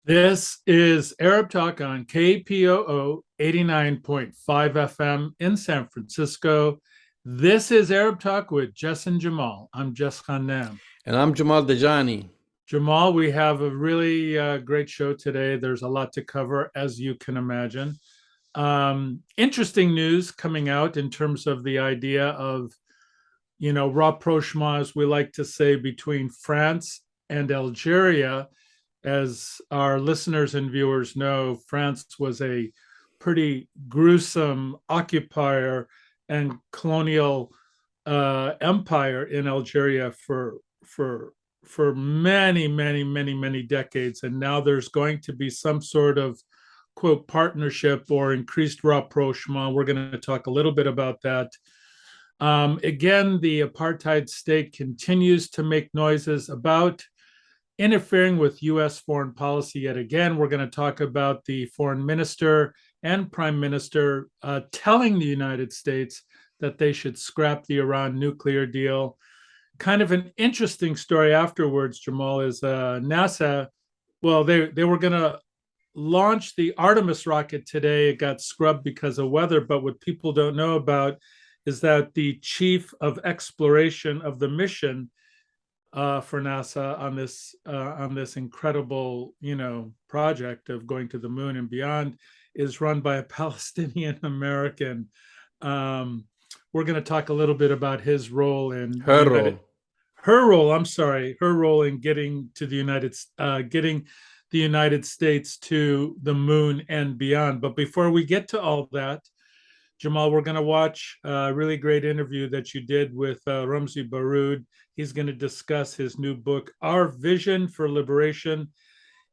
This is Arab Talk on KPOO 89.5 FM in San Francisco. This is Arab Talk with Jess and Jamal. I'm Jess Khanam. And I'm Jamal Dajani. Jamal, we have a really great show today. There's a lot to cover, as you can imagine. Interesting news coming out in terms of the idea of, rapprochement, as we like to say, between France and Algeria. As our listeners and viewers know, France was a pretty gruesome occupier and colonial empire in Algeria for many decades, and now there's going to be some sort of quote partnership or increased rapprochement. We're going to talk a little bit about that. Again, the apartheid state continues to make noises about interfering with U.S. foreign policy yet again. We're going to talk about the foreign minister and prime minister telling the United States that they should scrap the Iran nuclear deal. Kind of an interesting story afterwards, Jamal, is NASA. Well, they were going to launch the Artemis rocket today. It got scrubbed because of weather. But what people don't know about is that the chief of exploration of the mission for NASA on this incredible project of going to the moon and beyond is run by a Palestinian American. We're going to talk a little bit about his role in her role in getting to getting the United States to the moon and beyond. But before we get to all that, Jamal, we're going to watch a really great interview that you did with Ramzy Baroud. He's going to discuss his new book, Our Vision for Liberation: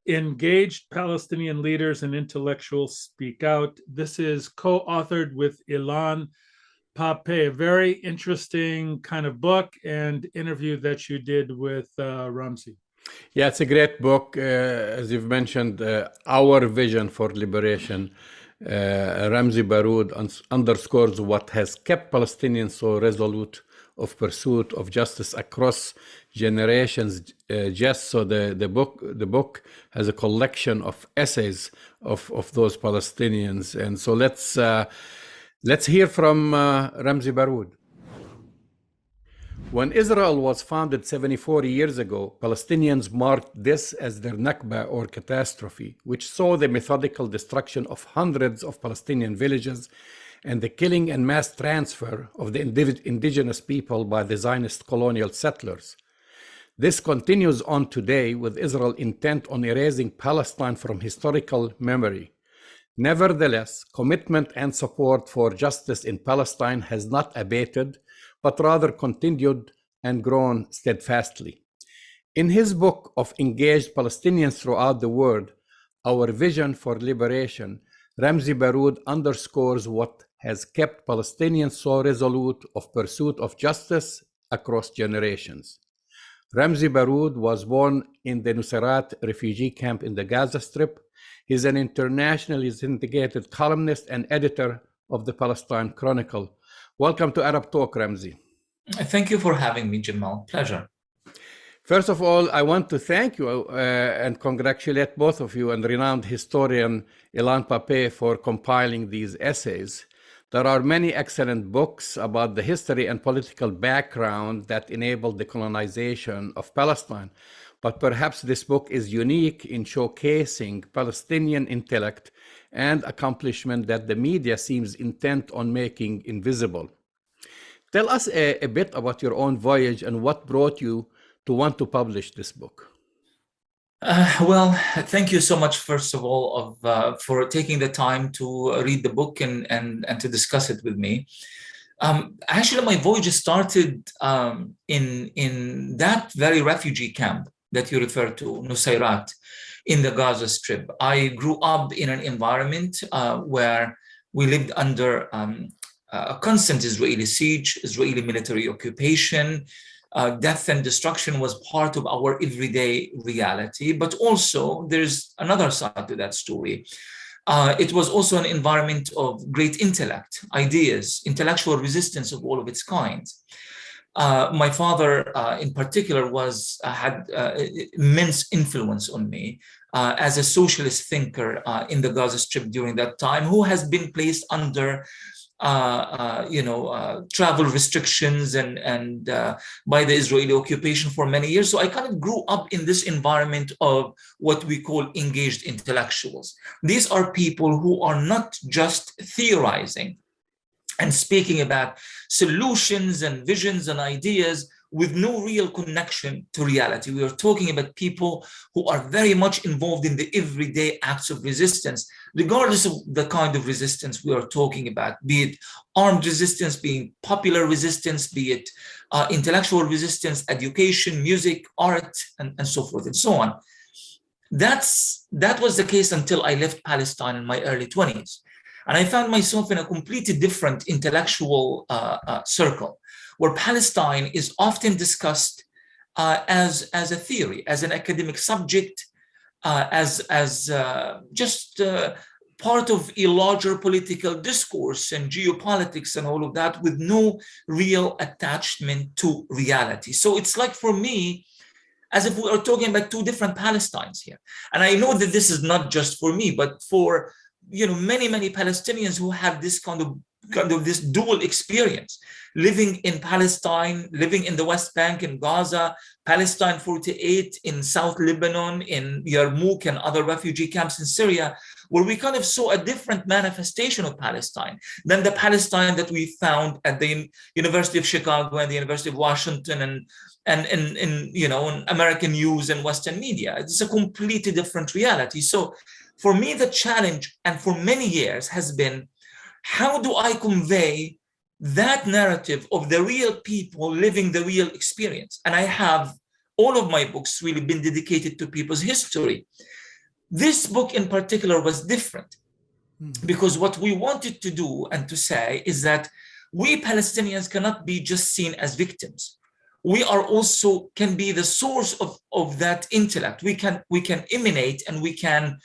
Engaged Palestinian Leaders and Intellectuals Speak Out. This is co-authored with Illan Pappe, a very interesting kind of book and interview that you did with Ramzy. Yeah, it's a great book. As you've mentioned, Our Vision for Liberation. Ramzy Baroud underscores what has kept Palestinians so resolute of pursuit of justice across generations. So the book has a collection of essays of those Palestinians, and so let's hear from Ramzy Baroud. When Israel was founded 74 years ago, Palestinians marked this as their Nakba, or catastrophe, which saw the methodical destruction of hundreds of Palestinian villages and the killing and mass transfer of the indigenous people by the Zionist colonial settlers. This continues on today, with Israel intent on erasing Palestine from historical memory. Nevertheless, commitment and support for justice in Palestine has not abated, but rather continued and grown steadfastly. In his book of Engaged Palestinians Throughout the World, Our Vision for Liberation, Ramzy Baroud underscores what has kept Palestinians so resolute of pursuit of justice across generations. Ramzy Baroud was born in the Nuseirat refugee camp in the Gaza Strip. He's an internationally syndicated columnist and editor of the Palestine Chronicle. Welcome to Arab Talk, Ramzy. Thank you for having me, Jamal. Pleasure. First of all, I want to thank you and congratulate both of you and renowned historian Illan Pappe for compiling these essays. There are many excellent books about the history and political background that enabled the colonization of Palestine, but perhaps this book is unique in showcasing Palestinian intellect and accomplishment that the media seems intent on making invisible. Tell us a bit about your own voyage and what brought you to want to publish this book. Well, thank you so much, first of all, for taking the time to read the book and to discuss it with me. Actually, my voyage started in that very refugee camp that you referred to, Nuseirat, in the Gaza Strip. I grew up in an environment where we lived under a constant Israeli siege, Israeli military occupation. Death and destruction was part of our everyday reality, but also there's another side to that story. It was also an environment of great intellect, ideas, intellectual resistance of all of its kinds. My father, in particular, had immense influence on me as a socialist thinker in the Gaza Strip during that time, who has been placed under travel restrictions and by the Israeli occupation for many years. So I kind of grew up in this environment of what we call engaged intellectuals. These are people who are not just theorizing and speaking about solutions and visions and ideas with no real connection to reality. We are talking about people who are very much involved in the everyday acts of resistance, regardless of the kind of resistance we are talking about, be it armed resistance, being popular resistance, be it intellectual resistance, education, music, art, and so forth and so on. That was the case until I left Palestine in my early 20s. And I found myself in a completely different intellectual circle, where Palestine is often discussed as a theory, as an academic subject, as just part of a larger political discourse and geopolitics and all of that, with no real attachment to reality. So it's like, for me, as if we are talking about two different Palestines here. And I know that this is not just for me, but for many Palestinians who have this kind of this dual experience, living in Palestine, living in the West Bank, in Gaza, Palestine 48, in South Lebanon, in Yarmouk and other refugee camps in Syria, where we kind of saw a different manifestation of Palestine than the Palestine that we found at the University of Chicago and the University of Washington and in American news and Western media. It's a completely different reality. So for me, the challenge, and for many years, has been, how do I convey that narrative of the real people living the real experience? And I have all of my books really been dedicated to people's history. This book in particular was different, because what we wanted to do and to say is that we Palestinians cannot be just seen as victims. We are also can be the source of that intellect. We can emanate, and we can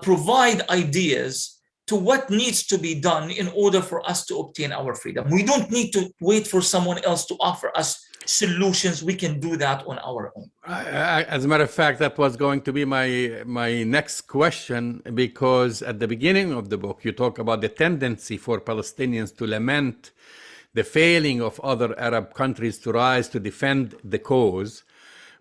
provide ideas to what needs to be done in order for us to obtain our freedom. We don't need to wait for someone else to offer us solutions. We can do that on our own. As a matter of fact, that was going to be my next question, because at the beginning of the book, you talk about the tendency for Palestinians to lament the failing of other Arab countries to rise to defend the cause.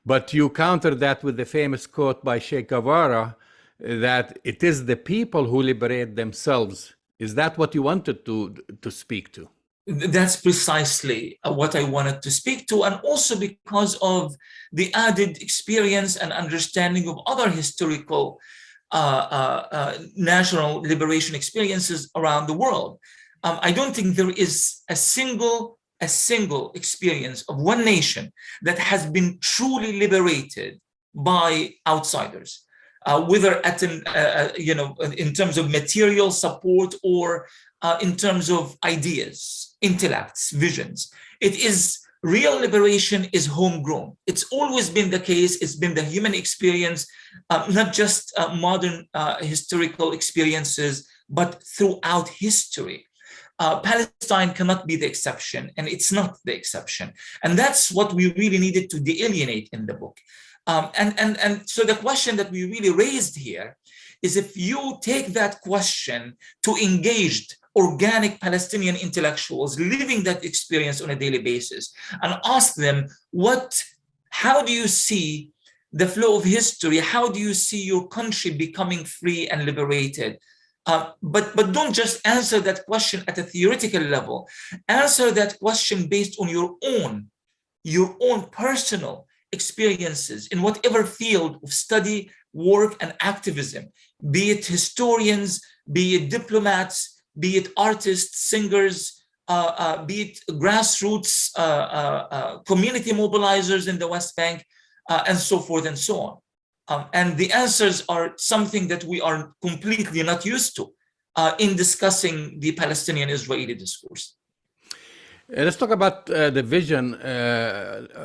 But you counter that with the famous quote by Che Guevara, that it is the people who liberate themselves. Is that what you wanted to speak to? That's precisely what I wanted to speak to, and also because of the added experience and understanding of other historical national liberation experiences around the world. I don't think there is a single experience of one nation that has been truly liberated by outsiders. Whether in terms of material support or in terms of ideas, intellects, visions. It is real liberation is homegrown. It's always been the case. It's been the human experience, not just modern historical experiences, but throughout history. Palestine cannot be the exception, and it's not the exception. And that's what we really needed to delineate in the book. And so the question that we really raised here is, if you take that question to engaged, organic Palestinian intellectuals living that experience on a daily basis and ask them, how do you see the flow of history? How do you see your country becoming free and liberated? But don't just answer that question at a theoretical level. Answer that question based on your own personal experiences in whatever field of study, work, and activism, be it historians, be it diplomats, be it artists, singers, be it grassroots community mobilizers in the West Bank, and so forth and so on. And the answers are something that we are completely not used to in discussing the Palestinian-Israeli discourse. Let's talk about the vision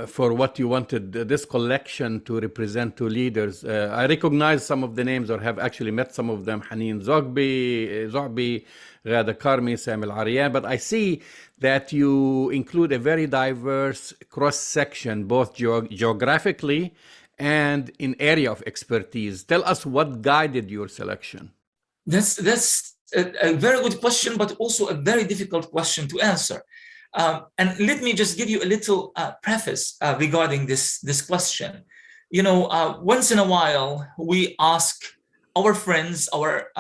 for what you wanted this collection to represent to leaders. I recognize some of the names, or have actually met some of them: Haneen Zoghbi, Ghada Karmi, Sam Al Aryan. But I see that you include a very diverse cross-section, both geographically and in area of expertise. Tell us what guided your selection. That's a very good question, but also a very difficult question to answer. And let me just give you a little preface regarding this question. You know, once in a while, we ask our friends, our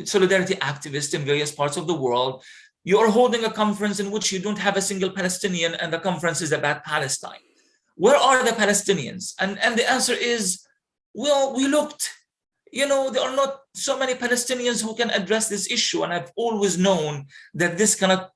solidarity activists in various parts of the world, you are holding a conference in which you don't have a single Palestinian, and the conference is about Palestine. Where are the Palestinians? And the answer is, well, we looked. You know, there are not so many Palestinians who can address this issue. And I've always known that this cannot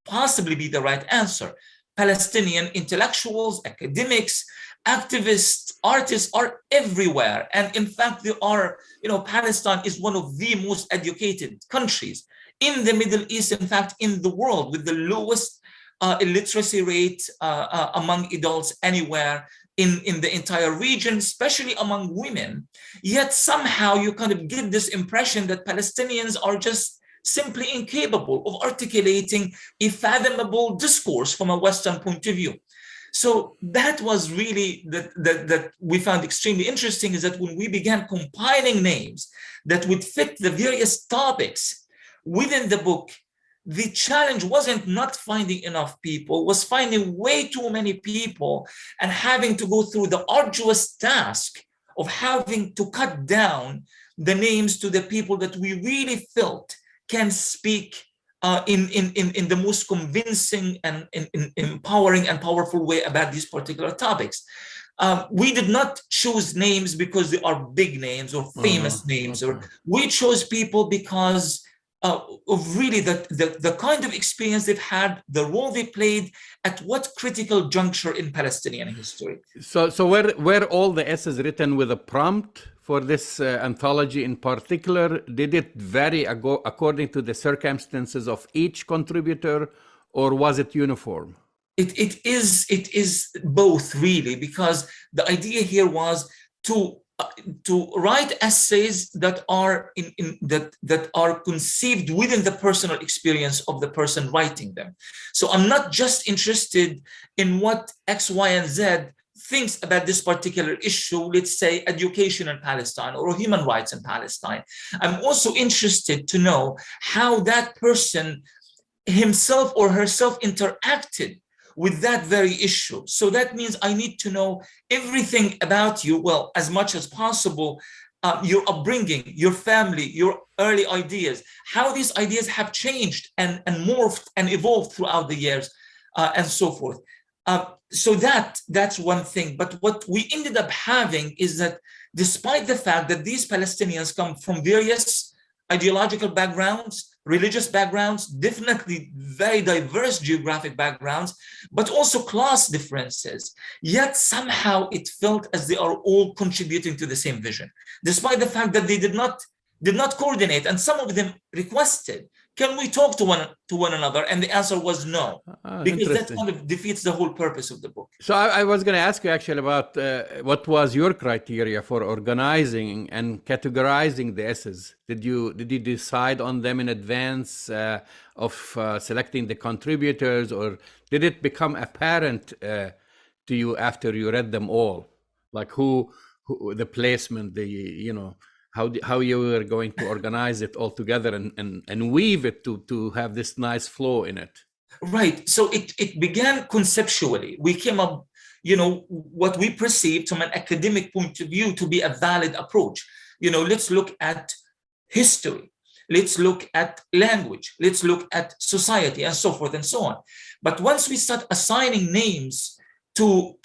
possibly be the right answer. Palestinian intellectuals, academics, activists, artists are everywhere. And in fact, they are, you know, Palestine is one of the most educated countries in the Middle East, in fact, in the world, with the lowest illiteracy rate among adults anywhere in the entire region, especially among women. Yet somehow you kind of get this impression that Palestinians are just simply incapable of articulating a fathomable discourse from a Western point of view. So that was really that we found extremely interesting, is that when we began compiling names that would fit the various topics within the book, the challenge wasn't not finding enough people, was finding way too many people and having to go through the arduous task of having to cut down the names to the people that we really felt can speak in the most convincing and empowering and powerful way about these particular topics. We did not choose names because they are big names or famous names, or we chose people because of really the kind of experience they've had, the role they played at what critical juncture in Palestinian history. So were all the essays written with a prompt for this anthology in particular? Did it vary according to the circumstances of each contributor, or was it uniform? It is both, really, because the idea here was to write essays that are that are conceived within the personal experience of the person writing them. So I'm not just interested in what X, Y, and Z thinks about this particular issue, let's say education in Palestine or human rights in Palestine. I'm also interested to know how that person himself or herself interacted with that very issue. So that means I need to know everything about you, well, as much as possible, your upbringing, your family, your early ideas, how these ideas have changed and morphed and evolved throughout the years, and so forth. So that's one thing. But what we ended up having is that despite the fact that these Palestinians come from various ideological backgrounds, religious backgrounds, definitely very diverse geographic backgrounds, but also class differences, yet somehow it felt as they are all contributing to the same vision, despite the fact that they did not coordinate. And some of them requested, can we talk to one another? And the answer was no, because that kind of defeats the whole purpose of the book. So I was going to ask you actually about what was your criteria for organizing and categorizing the essays? Did you decide on them in advance of selecting the contributors, or did it become apparent to you after you read them all, like who the placement, how you were going to organize it all together and weave it to have this nice flow in it? Right. So it began conceptually. We came up, what we perceived from an academic point of view to be a valid approach. Let's look at history. Let's look at language. Let's look at society, and so forth and so on. But once we start assigning names to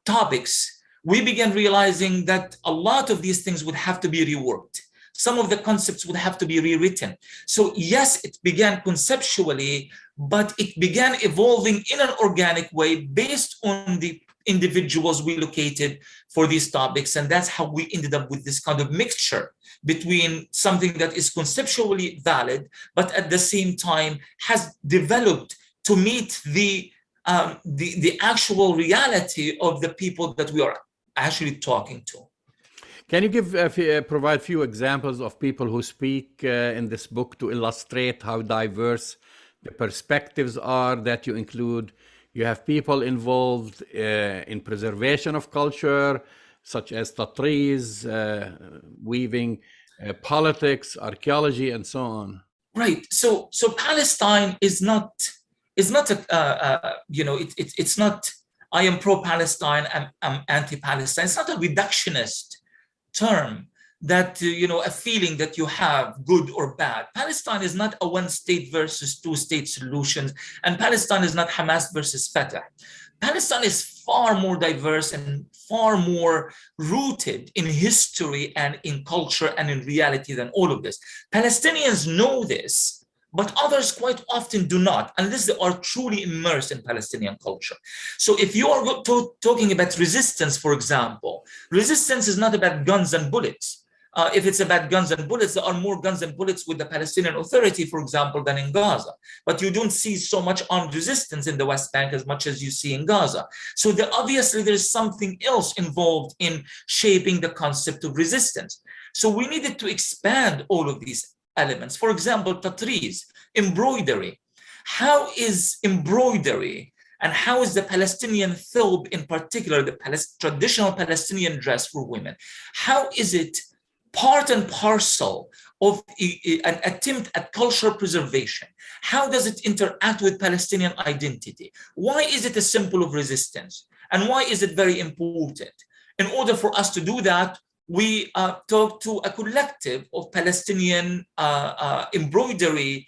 topics, we began realizing that a lot of these things would have to be reworked. Some of the concepts would have to be rewritten. So yes, it began conceptually, but it began evolving in an organic way based on the individuals we located for these topics. And that's how we ended up with this kind of mixture between something that is conceptually valid, but at the same time has developed to meet the actual reality of the people that we are actually talking to. Can you provide few examples of people who speak in this book to illustrate how diverse the perspectives are that you include? You have people involved in preservation of culture, such as tatreez, weaving, politics, archaeology, and so on. Right. So Palestine is not a it's not I am pro-Palestine, I'm anti-Palestine. It's not a reductionist term that a feeling that you have, good or bad. Palestine is not a one state versus two state solution, and Palestine is not Hamas versus Fatah. Palestine is far more diverse and far more rooted in history and in culture and in reality than all of this. Palestinians know this, but others quite often do not, unless they are truly immersed in Palestinian culture. So if you are talking about resistance, for example, resistance is not about guns and bullets. If it's about guns and bullets, there are more guns and bullets with the Palestinian Authority, for example, than in Gaza. But you don't see so much armed resistance in the West Bank as much as you see in Gaza. So obviously there is something else involved in shaping the concept of resistance. So we needed to expand all of these elements. For example, tatreez, embroidery. How is embroidery and how is the Palestinian thawb in particular, the traditional Palestinian dress for women, how is it part and parcel of an attempt at cultural preservation? How does it interact with Palestinian identity? Why is it a symbol of resistance? And why is it very important? In order for us to do that, we talked to a collective of Palestinian embroidery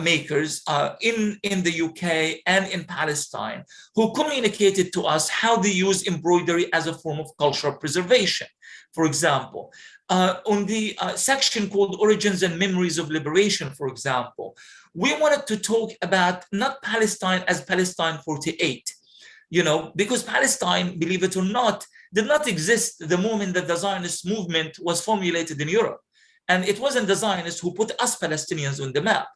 makers in the UK and in Palestine, who communicated to us how they use embroidery as a form of cultural preservation. For example, on the section called Origins and Memories of Liberation, for example, we wanted to talk about not Palestine as Palestine 48, because Palestine, believe it or not, did not exist the moment that the Zionist movement was formulated in Europe. And it wasn't the Zionists who put us Palestinians on the map.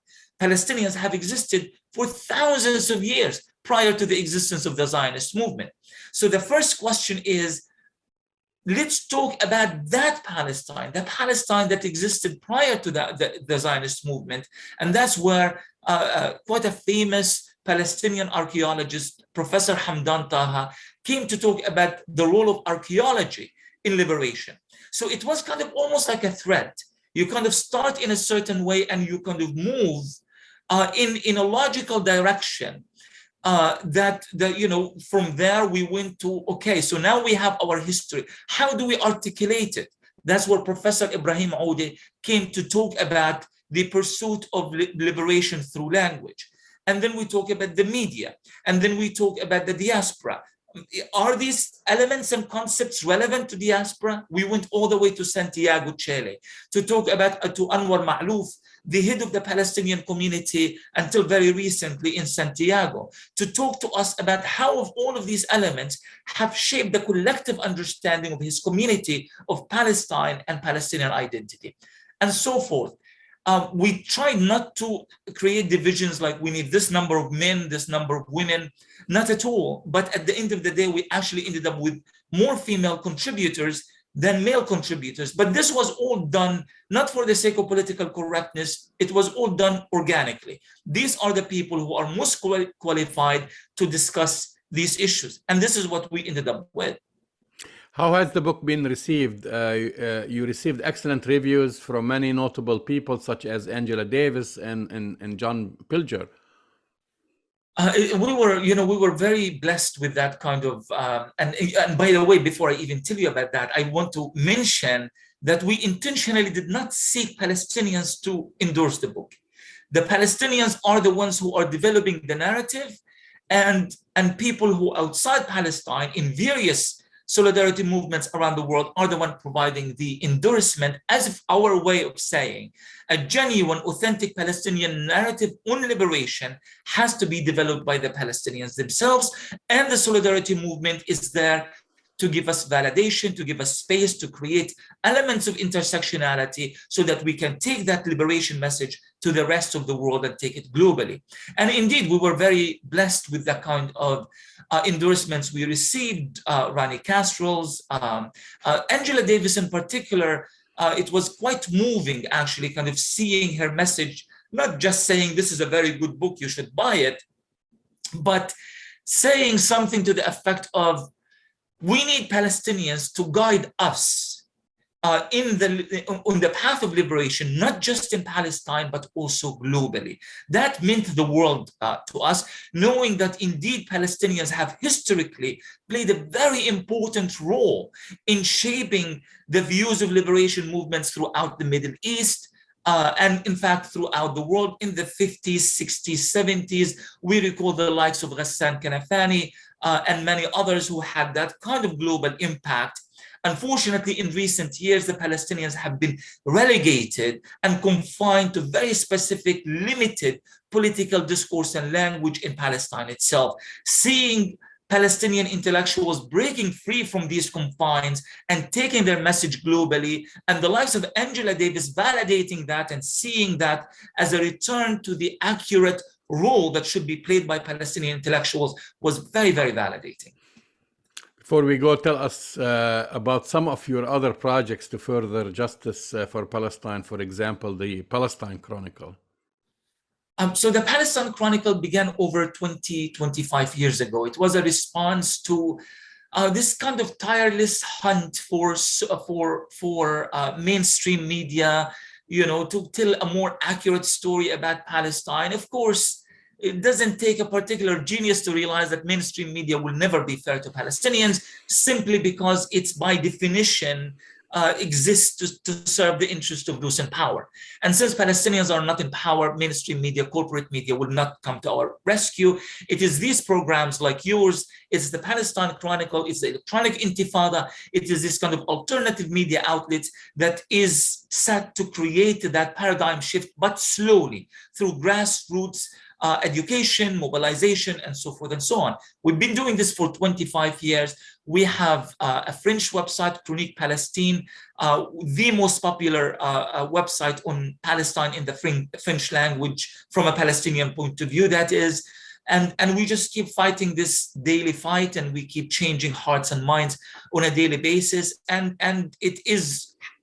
Palestinians have existed for thousands of years prior to the existence of the Zionist movement. So the first question is, let's talk about that Palestine, the Palestine that existed prior to the Zionist movement. And that's where quite a famous Palestinian archaeologist, Professor Hamdan Taha, came to talk about the role of archaeology in liberation. So it was kind of almost like a thread. You kind of start in a certain way and you kind of move in a logical direction. From there we went to, okay, so now we have our history. How do we articulate it? That's where Professor Ibrahim Oude came to talk about the pursuit of liberation through language. And then we talk about the media. And then we talk about the diaspora. Are these elements and concepts relevant to diaspora? We went all the way to Santiago, Chile, to talk about to Anwar Ma'louf, the head of the Palestinian community until very recently in Santiago, to talk to us about how all of these elements have shaped the collective understanding of his community of Palestine and Palestinian identity, and so forth. We tried not to create divisions like we need this number of men, this number of women, not at all. But at the end of the day, we actually ended up with more female contributors than male contributors. But this was all done not for the sake of political correctness. It was all done organically. These are the people who are most qualified to discuss these issues. And this is what we ended up with. How has the book been received? You received excellent reviews from many notable people such as Angela Davis and John Pilger. We were very blessed with that kind of, and by the way, before I even tell you about that, I want to mention that we intentionally did not seek Palestinians to endorse the book. The Palestinians are the ones who are developing the narrative, and people who outside Palestine in various solidarity movements around the world are the one providing the endorsement, as if our way of saying a genuine, authentic Palestinian narrative on liberation has to be developed by the Palestinians themselves. And the solidarity movement is there to give us validation, to give us space, to create elements of intersectionality so that we can take that liberation message to the rest of the world and take it globally. And indeed, we were very blessed with the kind of endorsements we received. Rani Castro's, Angela Davis in particular. It was quite moving, actually, kind of seeing her message, not just saying this is a very good book, you should buy it, but saying something to the effect of, we need Palestinians to guide us on the path of liberation, not just in Palestine, but also globally. That meant the world to us, knowing that indeed Palestinians have historically played a very important role in shaping the views of liberation movements throughout the Middle East, and in fact, throughout the world in the 50s, 60s, 70s. We recall the likes of Ghassan Kanafani and many others who had that kind of global impact. Unfortunately, in recent years, the Palestinians have been relegated and confined to very specific, limited political discourse and language in Palestine itself. Seeing Palestinian intellectuals breaking free from these confines and taking their message globally, and the likes of Angela Davis validating that and seeing that as a return to the accurate role that should be played by Palestinian intellectuals was very, very validating. Before we go, tell us about some of your other projects to further justice for Palestine, for example, the Palestine Chronicle. So the Palestine Chronicle began over 25 years ago. It was a response to this kind of tireless hunt for mainstream media, to tell a more accurate story about Palestine. Of course, it doesn't take a particular genius to realize that mainstream media will never be fair to Palestinians, simply because it's by definition exists to serve the interest of those in power. And since Palestinians are not in power, mainstream media, corporate media will not come to our rescue. It is these programs like yours, it's the Palestine Chronicle, it's the Electronic Intifada, it is this kind of alternative media outlets that is set to create that paradigm shift, but slowly, through grassroots education, mobilization, and so forth and so on. We've been doing this for 25 years. We have a French website, Chronique Palestine, the most popular website on Palestine in the French language from a Palestinian point of view, that is. And we just keep fighting this daily fight, and we keep changing hearts and minds on a daily basis. And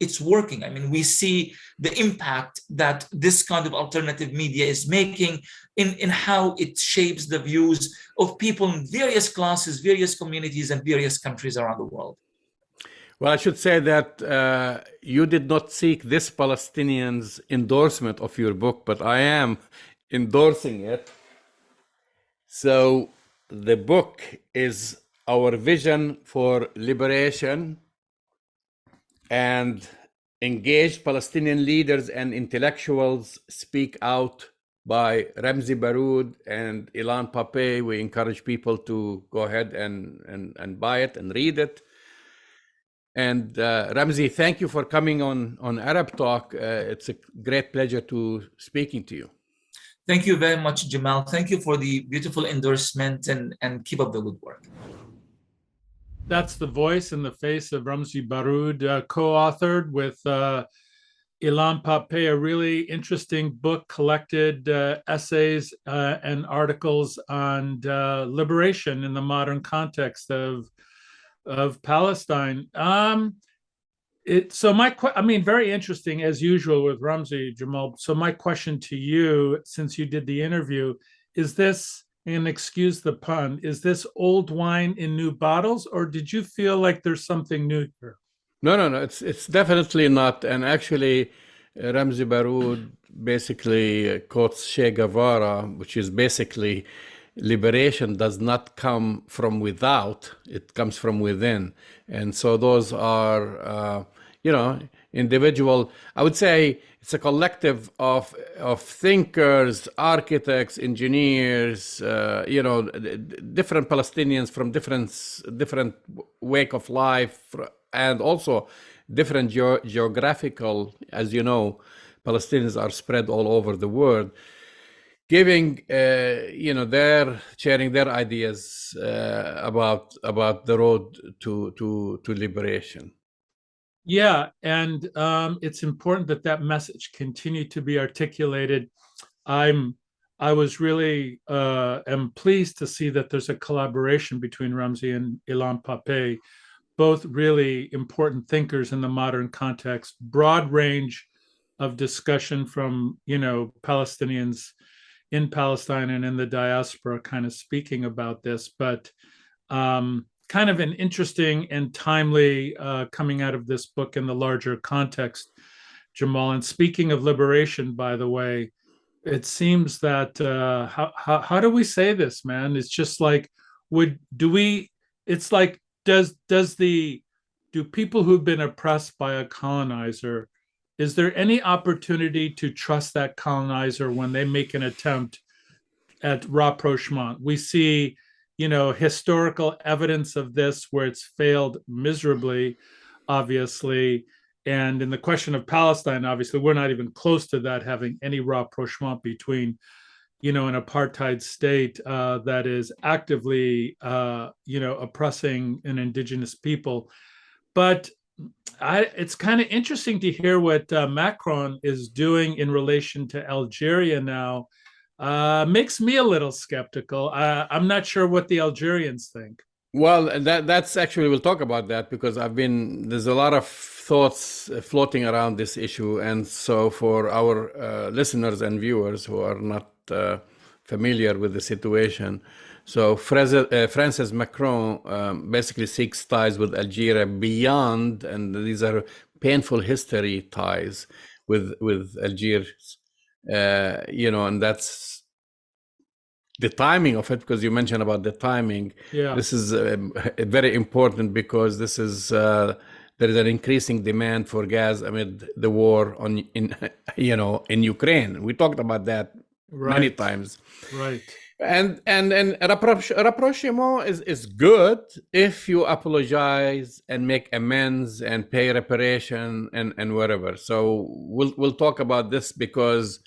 it's working. I mean, we see the impact that this kind of alternative media is making in how it shapes the views of people in various classes, various communities, and various countries around the world. Well, I should say that you did not seek this Palestinians' endorsement of your book, but I am endorsing it. So the book is our vision for liberation, and engaged Palestinian leaders and intellectuals speak out, by Ramzy Baroud and Illan Pappe. We encourage people to go ahead and buy it and read it. And Ramzy, thank you for coming on Arab Talk. It's a great pleasure to speaking to you. Thank you very much, Jamal. Thank you for the beautiful endorsement, and keep up the good work. That's the voice and the face of Ramzy Baroud, co-authored with Illan Pappe, a really interesting book, collected essays and articles on liberation in the modern context of Palestine. Very interesting as usual with Ramzy, Jamal. So my question to you, since you did the interview, is this, and excuse the pun, is this old wine in new bottles, or did you feel like there's something new here? No, it's definitely not. And actually, Ramzy Baroud basically quotes Che Guevara, which is basically liberation does not come from without, it comes from within. And so those are, individual, I would say it's a collective of thinkers, architects, engineers, different Palestinians from different wake of life, and also different geographical, as you know, Palestinians are spread all over the world, giving, sharing their ideas about the road to liberation. Yeah, and it's important that that message continue to be articulated. I'm I was really am pleased to see that there's a collaboration between Ramzy and Illan Pappe, both really important thinkers in the modern context. Broad range of discussion from Palestinians in Palestine and in the diaspora, kind of speaking about this, but kind of an interesting and timely coming out of this book in the larger context, Jamal. And speaking of liberation, by the way, it seems that how do we say this, man? It's just like would do we? It's like does the do people who've been oppressed by a colonizer, is there any opportunity to trust that colonizer when they make an attempt at rapprochement? We see, historical evidence of this where it's failed miserably, obviously. And in the question of Palestine, obviously, we're not even close to that having any rapprochement between, an apartheid state that is actively, oppressing an indigenous people. But it's kind of interesting to hear what Macron is doing in relation to Algeria now. Makes me a little skeptical. I'm not sure what the Algerians think. Well, that's actually, we'll talk about that because there's a lot of thoughts floating around this issue. And so for our listeners and viewers who are not familiar with the situation, so Francis Macron basically seeks ties with Algeria beyond, and these are painful history ties with Algiers, and that's the timing of it, because you mentioned about the timing. Yeah. This is very important because this is there is an increasing demand for gas amid the war in Ukraine. We talked about that many times. Right. And rapprochement is good if you apologize and make amends and pay reparation and whatever. So we'll talk about this because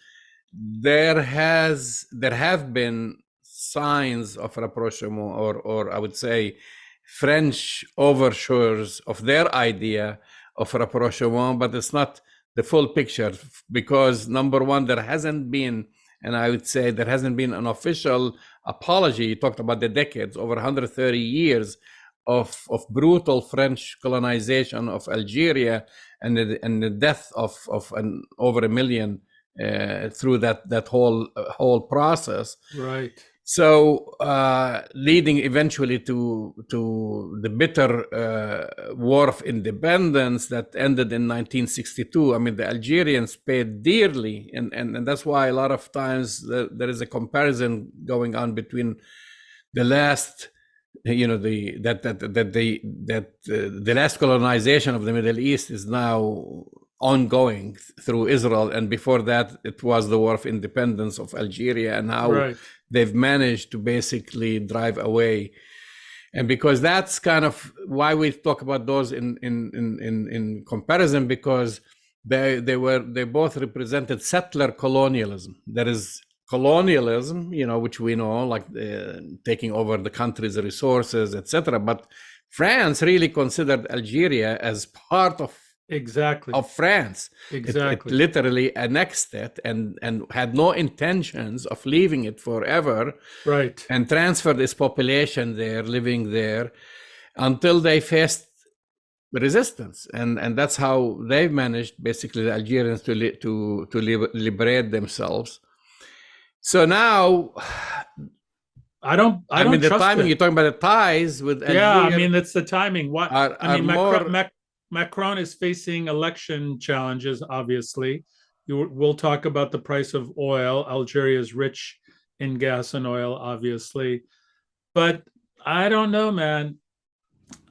there have been signs of rapprochement, or I would say French overtures of their idea of rapprochement, but it's not the full picture because number one, there hasn't been, and I would say there hasn't been an official apology. You talked about the decades, over 130 years of brutal French colonization of Algeria and the death of over 1 million through that whole process. Right. So leading eventually to the bitter war of independence that ended in 1962. I mean, the Algerians paid dearly, and that's why a lot of times there is a comparison going on between the last, the last colonization of the Middle East is now ongoing through Israel, and before that it was the war of independence of Algeria, and how they've managed to basically drive away. And because that's kind of why we talk about those in comparison, because they both represented settler colonialism. There is colonialism, which we know, like taking over the country's resources, etc. But France really considered Algeria as part of France. It literally annexed it and had no intentions of leaving it forever. Right. And transferred its population there, living there, until they faced resistance. And that's how they managed, basically, the Algerians to liberate themselves. So now, I mean, the timing, you're talking about the ties with Algeria. Yeah, I mean, it's the timing. Macron is facing election challenges, obviously. We'll talk about the price of oil. Algeria is rich in gas and oil, obviously. But I don't know, man.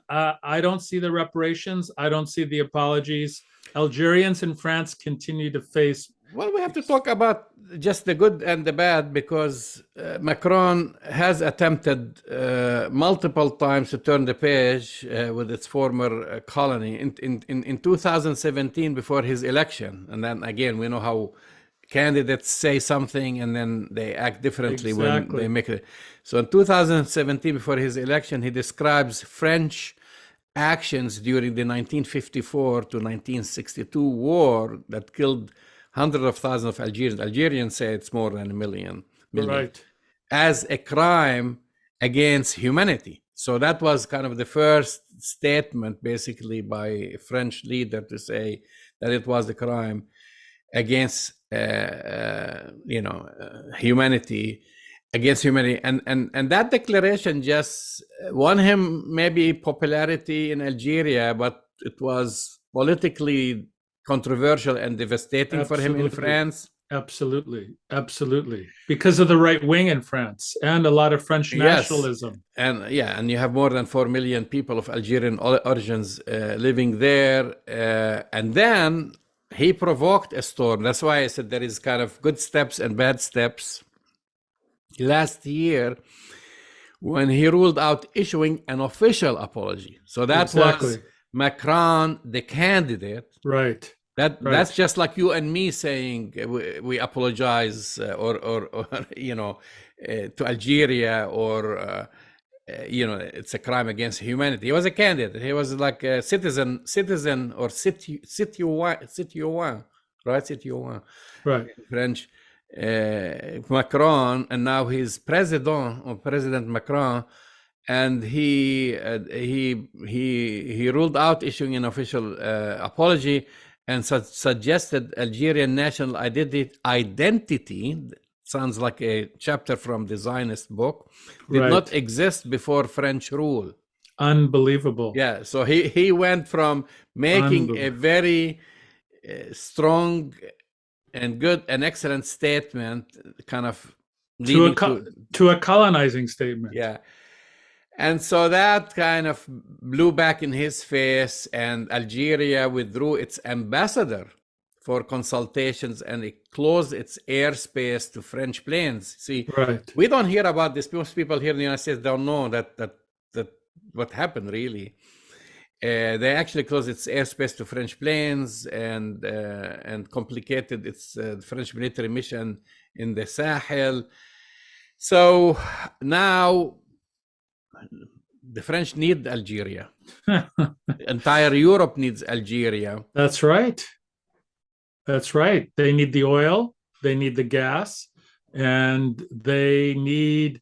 I don't see the reparations. I don't see the apologies. Algerians in France continue to face... Well, we have to talk about just the good and the bad, because Macron has attempted multiple times to turn the page with its former colony. In 2017, before his election, and then again, we know how candidates say something and then they act differently when they make it. So in 2017, before his election, he describes French actions during the 1954 to 1962 war that killed hundreds of thousands of Algerians. Algerians say it's more than a million, Right. as a crime against humanity. So that was kind of the first statement, basically, by a French leader to say that it was a crime against, humanity, against humanity, and that declaration just won him maybe popularity in Algeria, but it was politically controversial and devastating for him in France. Absolutely. Absolutely. Because of the right wing in France and a lot of French nationalism. And you have more than 4 million people of Algerian origins living there. And then he provoked a storm. That's why I said there is kind of good steps and bad steps. Last year, when he ruled out issuing an official apology. So that was Macron, the candidate. Right. That's just like you and me saying we apologize to Algeria, or it's a crime against humanity. He was a candidate. He was like a citizen or citoyen, right? Citoyen, right? French. Macron, and now he's President Macron, and he ruled out issuing an official apology, and suggested Algerian national identity, sounds like a chapter from the Zionist book, did not exist before French rule. Unbelievable. Yeah, so he went from making a very strong and good and excellent statement, kind of to a colonizing statement. Yeah. And so that kind of blew back in his face, and Algeria withdrew its ambassador for consultations, and it closed its airspace to French planes. See, we don't hear about this. Most people here in the United States don't know that what happened really. They actually closed its airspace to French planes, and complicated its French military mission in the Sahel. So now the French need Algeria. Entire Europe needs Algeria. That's right. That's right. They need the oil, they need the gas, and they need,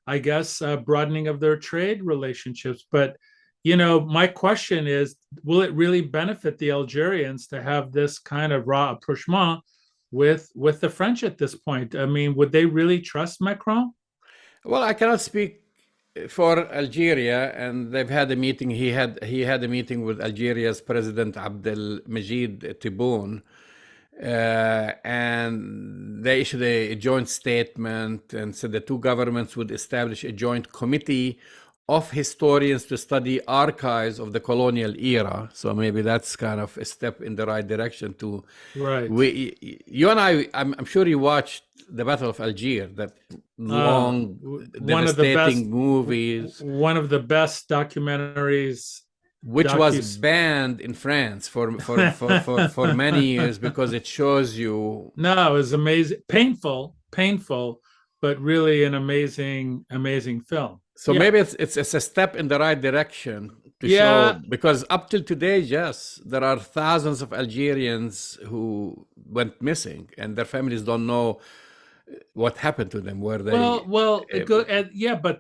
I guess, broadening of their trade relationships. But my question is, will it really benefit the Algerians to have this kind of rapprochement with the French at this point? I mean, would they really trust Macron? Well, I cannot speak for Algeria, and they've had a meeting. He had a meeting with Algeria's President Abdelmajid Tebboune, and they issued a joint statement and said the two governments would establish a joint committee of historians to study archives of the colonial era. So maybe that's kind of a step in the right direction too. Right. You and I'm sure you watched the Battle of Algiers, that long, devastating movies. One of the best documentaries. Which was banned in France for many years because it shows you. No, it was amazing, painful, but really an amazing film. So maybe it's a step in the right direction to show, because up till today, yes, there are thousands of Algerians who went missing, and their families don't know what happened to them. Were they but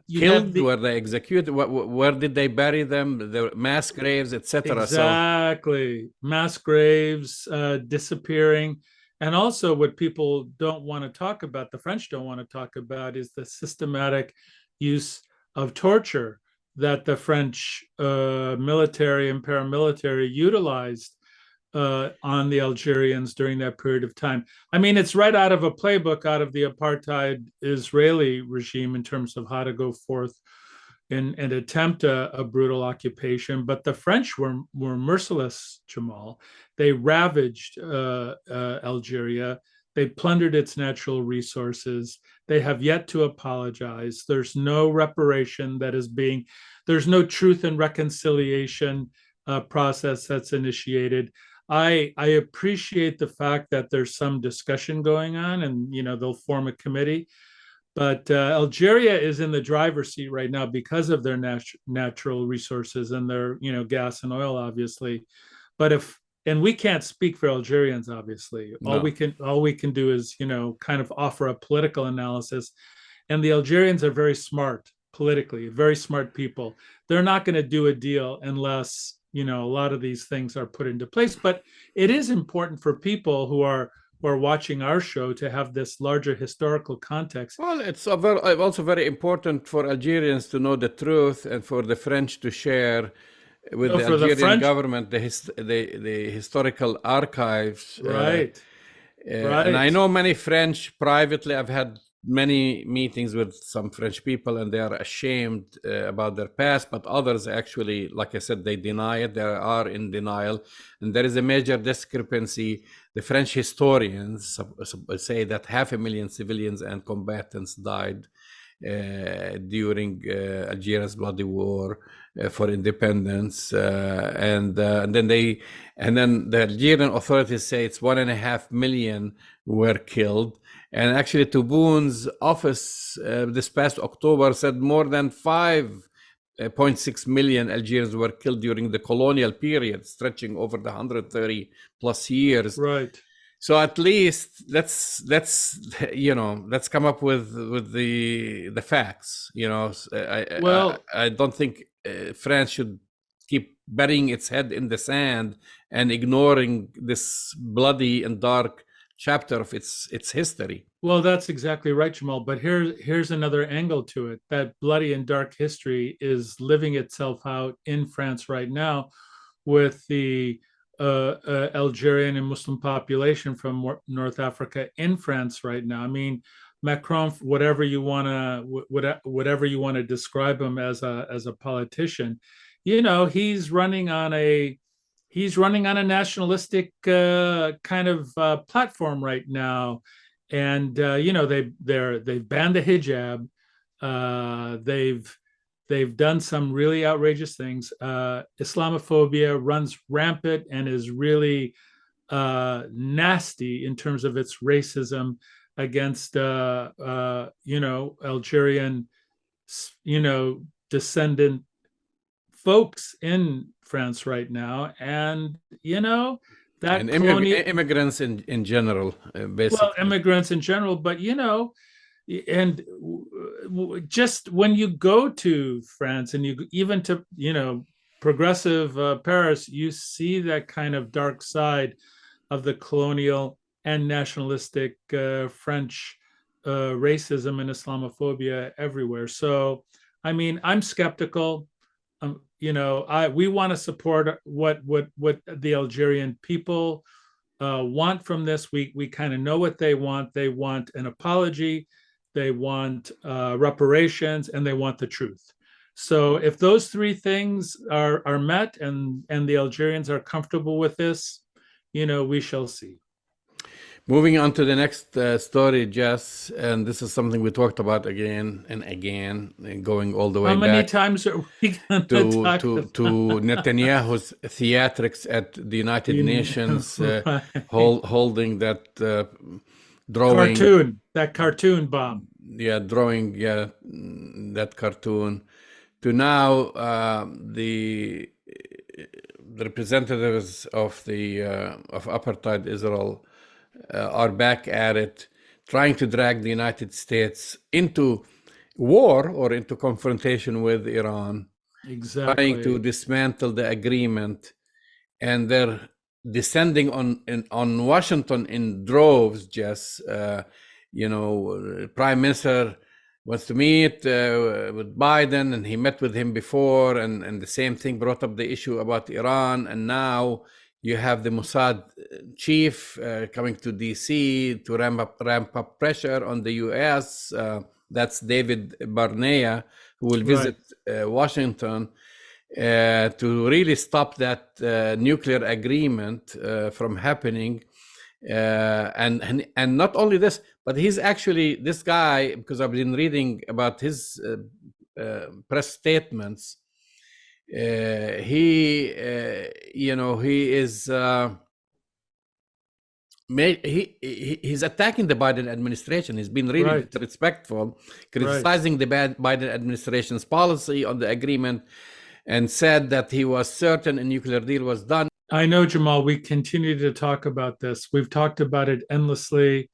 you killed? Were they executed? Where did they bury them? The mass graves, etc. Exactly, mass graves, disappearing. And also what people don't want to talk about, the French don't want to talk about, is the systematic use of torture that the French military and paramilitary utilized on the Algerians during that period of time. I mean, it's right out of a playbook out of the apartheid Israeli regime in terms of how to go forth and attempt a brutal occupation. But the French were merciless, Jamal. They ravaged Algeria. They plundered its natural resources. They have yet to apologize. There's no reparation there's no truth and reconciliation process that's initiated. I appreciate the fact that there's some discussion going on, and they'll form a committee. But Algeria is in the driver's seat right now because of their natural resources and their, gas and oil, obviously. But and we can't speak for Algerians, obviously. No. All we can do is, kind of offer a political analysis. And the Algerians are very smart politically, very smart people. They're not going to do a deal unless, a lot of these things are put into place. But it is important for people who are watching our show to have this larger historical context. Well, it's also very important for Algerians to know the truth and for the French to share with the Algerian government the historical archives. Right. And I know many French privately. I've had many meetings with some French people, and they are ashamed about their past, but others actually, like I said, they deny it. They are in denial. And there is a major discrepancy. The French historians say that 500,000 civilians and combatants died during Algeria's bloody war for independence, and then the Algerian authorities say it's 1.5 million were killed. And actually, Tebboun's office this past October said more than 5.6 million Algerians were killed during the colonial period, stretching over the 130 plus years. Right. So at least let's come up with the facts. I don't think France should keep burying its head in the sand and ignoring this bloody and dark chapter of its history. Well, that's exactly right, Jamal. But here's another angle to it. That bloody and dark history is living itself out in France right now, with the Algerian and Muslim population from North Africa in France right now. I mean, Macron, whatever you want to describe him as a politician, he's running on a nationalistic kind of platform right now, and they've banned the hijab. They've done some really outrageous things. Islamophobia runs rampant and is really nasty in terms of its racism against Algerian descendant folks in France right now, and that and immigrants in general, basically. Well, immigrants in general, but and just when you go to France and you even to progressive Paris, you see that kind of dark side of the colonial and nationalistic French racism and Islamophobia everywhere. So, I mean, I'm skeptical. We want to support what the Algerian people want from this. We kind of know what they want. They want an apology, they want reparations, and they want the truth. So if those three things are met, and the Algerians are comfortable with this, we shall see. Moving on to the next story, Jess, and this is something we talked about again and again, going all the way back. How many times are we going to talk to Netanyahu's theatrics at the United Nations, right. Holding that drawing, cartoon bomb. Yeah, drawing, that cartoon. To now, the representatives of apartheid Israel are back at it, trying to drag the United States into war or into confrontation with Iran. Exactly. Trying to dismantle the agreement, and they're descending on Washington in droves. Jess, Prime Minister wants to meet with Biden, and he met with him before, and the same thing brought up the issue about Iran, and now you have the Mossad chief coming to DC to ramp up pressure on the US. That's David Barnea, who will visit Washington to really stop that nuclear agreement from happening. And not only this, but he's actually, this guy, because I've been reading about his press statements, he is he's attacking the Biden administration. He's been really Right. disrespectful, criticizing the Biden administration's policy on the agreement, and said that he was certain a nuclear deal was done. I know, Jamal, we continue to talk about this. We've talked about it endlessly,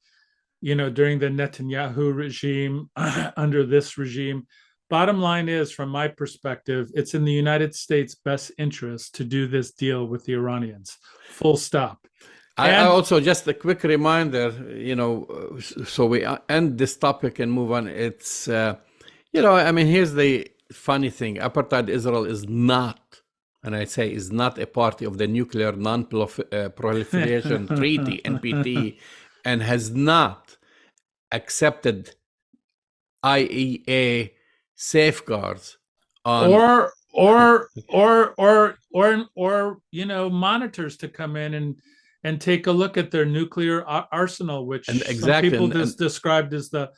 during the Netanyahu regime, under this regime. Bottom line is, from my perspective, it's in the United States' best interest to do this deal with the Iranians. Full stop. I also, just a quick reminder, so we end this topic and move on. It's, here's the funny thing. Apartheid Israel is not, and I say is not, a party of the Nuclear Non-Proliferation Treaty, NPT, and has not accepted IEA safeguards on or monitors to come in and take a look at their nuclear arsenal, which some people described as the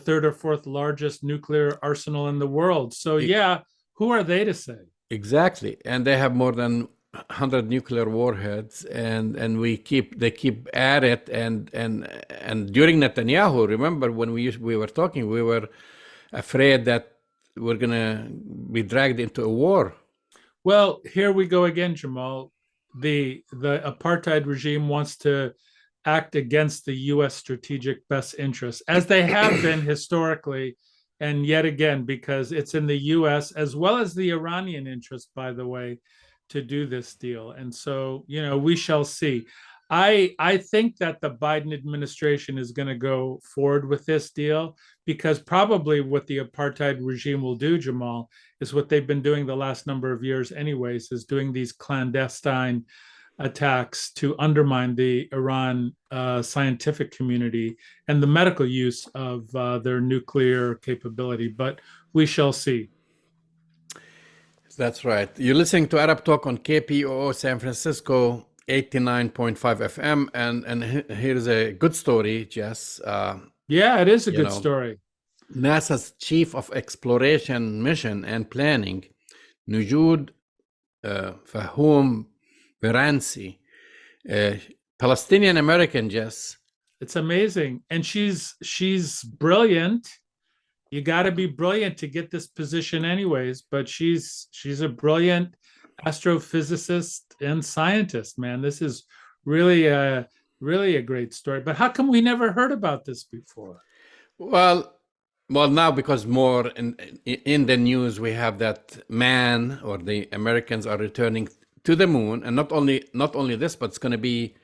third or fourth largest nuclear arsenal in the world. So who are they to say? Exactly. And they have more than 100 nuclear warheads, and they keep at it. And during Netanyahu, remember when we were talking, we were afraid that we're going to be dragged into a war. Well, here we go again, Jamal. The apartheid regime wants to act against the U.S. strategic best interests, as they have been historically, and yet again, because it's in the U.S. as well as the Iranian interest, by the way, to do this deal. And so, we shall see. I think that the Biden administration is going to go forward with this deal, because probably what the apartheid regime will do, Jamal, is what they've been doing the last number of years anyways, is doing these clandestine attacks to undermine the Iran scientific community and the medical use of their nuclear capability. But we shall see. That's right. You're listening to Arab Talk on KPOO San Francisco, 89.5 FM. And here's a good story, Jess. Yeah, it is a good story. NASA's Chief of Exploration Mission and Planning, Nujud Fahum Veransi, Palestinian American, Jess. It's amazing. And she's brilliant. You got to be brilliant to get this position anyways, but she's a brilliant astrophysicist and scientist, man. This is really a great story. But how come we never heard about this before? Well, now, because more in the news, we have that man, or the Americans are returning to the moon, and not only this, but it's going to be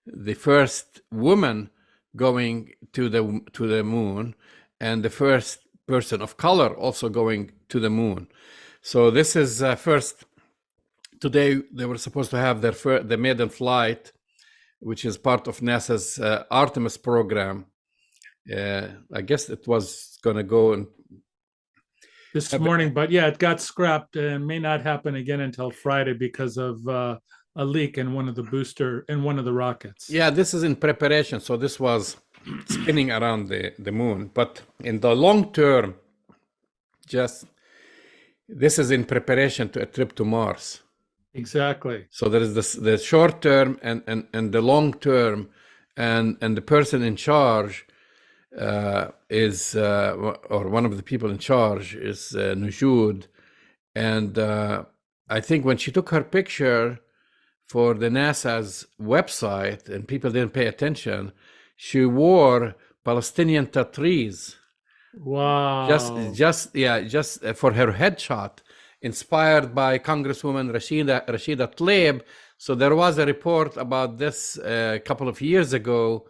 the first woman going to the moon, and the first person of color also going to the moon. So this is first. Today they were supposed to have the maiden flight, which is part of NASA's Artemis program. I guess it was going to go this morning, but it got scrapped and may not happen again until Friday because of a leak in one of the rockets. Yeah, this is in preparation. So this was spinning around the moon, but in the long term, this is in preparation to a trip to Mars. Exactly. So there is the short term and the long term, and the person in charge is or one of the people in charge is Nujud, and I think when she took her picture for the NASA's website and people didn't pay attention, she wore Palestinian tattoos. Wow! Just for her headshot, inspired by Congresswoman Rashida Tlaib. So there was a report about this a couple of years ago,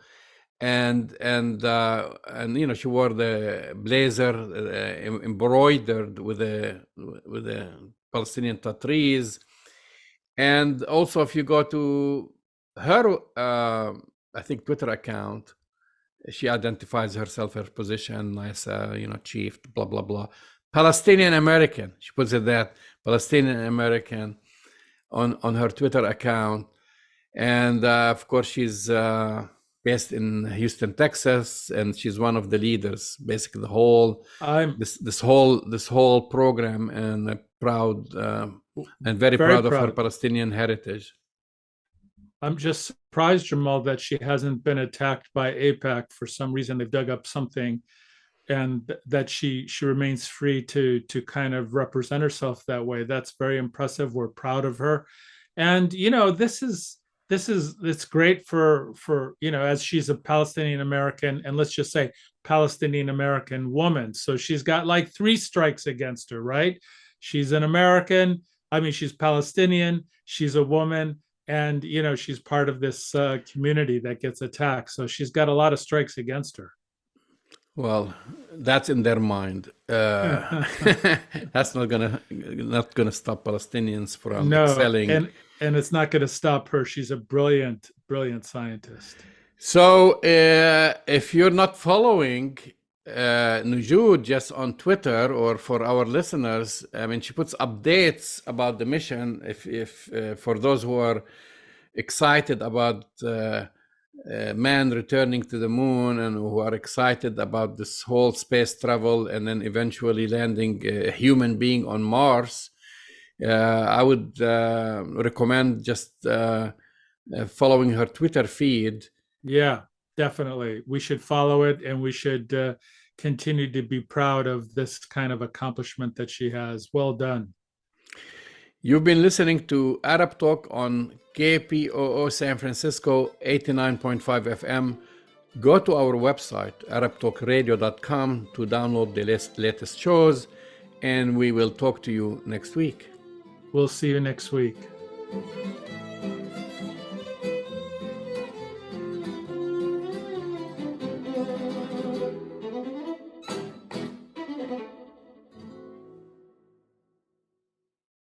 and she wore the blazer embroidered with the Palestinian tattoos. And also, if you go to her, I think, Twitter account, she identifies herself, her position as chief, blah blah blah. Palestinian American, she puts it that Palestinian American on her Twitter account, and of course she's based in Houston, Texas, and she's one of the leaders, basically the whole this whole program, and proud and very proud of her Palestinian heritage. I'm just surprised, Jamal, that she hasn't been attacked by AIPAC for some reason. They've dug up something, and that she remains free to kind of represent herself that way. That's very impressive. We're proud of her, and it's great for as she's a Palestinian American, and let's just say Palestinian American woman. So she's got like 3 strikes against her, right? She's an American. I mean, she's Palestinian. She's a woman, and she's part of this community that gets attacked. So she's got a lot of strikes against her. Well, that's in their mind. That's not gonna stop Palestinians from excelling. And it's not going to stop her. She's a brilliant scientist. So if you're not following Nujud just on Twitter, or for our listeners, I mean, she puts updates about the mission. If for those who are excited about man returning to the moon, and who are excited about this whole space travel and then eventually landing a human being on Mars, I would recommend just following her Twitter feed. Yeah, definitely. We should follow it, and we should continue to be proud of this kind of accomplishment that she has. Well done. You've been listening to Arab Talk on KPOO San Francisco 89.5 FM. Go to our website, arabtalkradio.com, to download the latest shows, and we will talk to you next week. We'll see you next week.